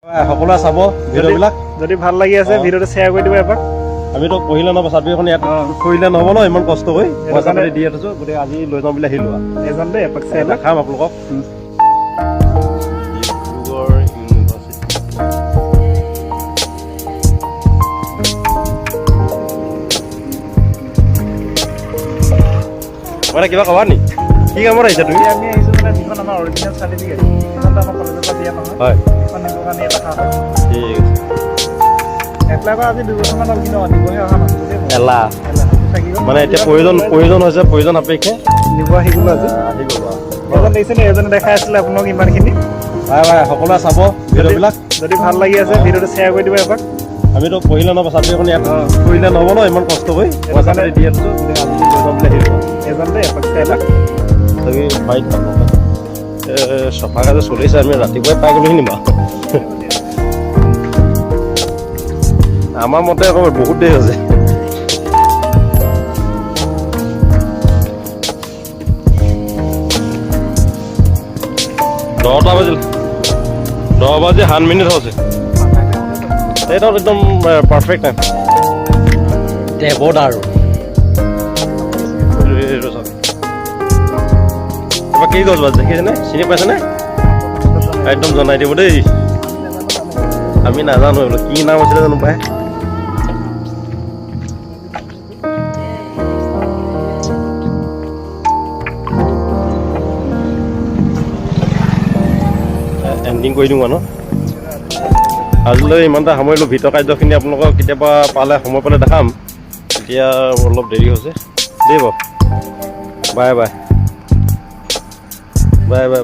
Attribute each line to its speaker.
Speaker 1: সকলোৱে চাব ভিডিঅ'বিলাক
Speaker 2: যদি ভাল লাগি আছে ভিডিঅ'টো শ্বেয়াৰ কৰি দিব এপাক
Speaker 1: আমিতো পঢ়িলে নহ'ব চাৰ্টিফিকেটখন ইয়াত কৰিলে নহ'ব ন ইমান কষ্ট কৰি পইচা পাতি দি থৈছোঁ গতিকে আজি লৈ যাওঁ বুলি আহিলোঁ
Speaker 2: এজন দেই এপাক চাই
Speaker 1: দেখাম আপোনালোকক ডিব্ৰুগড় ইউনিভাৰ্চিটি মানে কিবা ক'বা নি কি কামত আহিছা তুমি
Speaker 2: আমি আহিছোঁ মানে যিখন আমাৰ অৰিজিনেল চাৰ্টিফিকেট সেইখনটো আমাৰ কলেজৰ পৰা দিয়া নহয়
Speaker 1: হয়
Speaker 2: সেইখন নিবৰ কাৰণে এটা কাম
Speaker 1: ঠিক আছে
Speaker 2: এপ্লাই কৰা আজি 2 বছৰমান হ'ল কিন্তু নিবহে অহা নাছিলোঁ দেই
Speaker 1: এলাহ
Speaker 2: থাকি গ'ল
Speaker 1: মানে এতিয়া প্ৰয়োজন হৈছে প্ৰয়োজন সাপেক্ষে
Speaker 2: নিব আহি গ'লো আজি
Speaker 1: আহি গ'ল
Speaker 2: এজন দেখিছেনে এজনে দেখাই আছিলে আপোনাক ইমানখিনি
Speaker 1: ভাই সকলোৱে চাব ভিডিঅ'বিলাক
Speaker 2: যদি ভাল লাগি আছে ভিডিঅ'টো শ্বেয়াৰ কৰি দিব এপাক
Speaker 1: আমিতো পঢ়িলে নহ'ব চাৰ্টিফিকেটখন ইয়াত কৰিলে নহ'ব ন ইমান কষ্ট কৰি পইচা পাতি দি থৈছোঁ গতিকে আজি লৈ যাওঁ বুলি আহিলোঁ
Speaker 2: এজন দেই এপাক চাই লওক
Speaker 1: তাকে বাইক চফা কাজে চলিছে আমি ৰাতিপুৱাই পাই গ'লোহি নি বাৰু আমাৰ মতে আকৌ বহুত দেৰি হৈছে দহটা বাজিল 10 বাজি 7 মিনিট হৈছে এইটো একদম পাৰফেক্ট টাইম দেৱত আৰু এবাৰ কি গছ বাজি দেখিছেনে চিনি পাইছেনে একদম জনাই দিব দেই আমি নাজানো এইবিলাক কি নাম আছিলে জানো পাই এণ্ডিং কৰি দিওঁ ন আজিলৈ ইমানটা সামৰিলোঁ ভিতৰ কাৰ্যখিনি আপোনালোকক কেতিয়াবা পালে সময় পালে দেখাম এতিয়া অলপ দেৰি হৈছে দেই বাৰু বাই বাই বাই বাই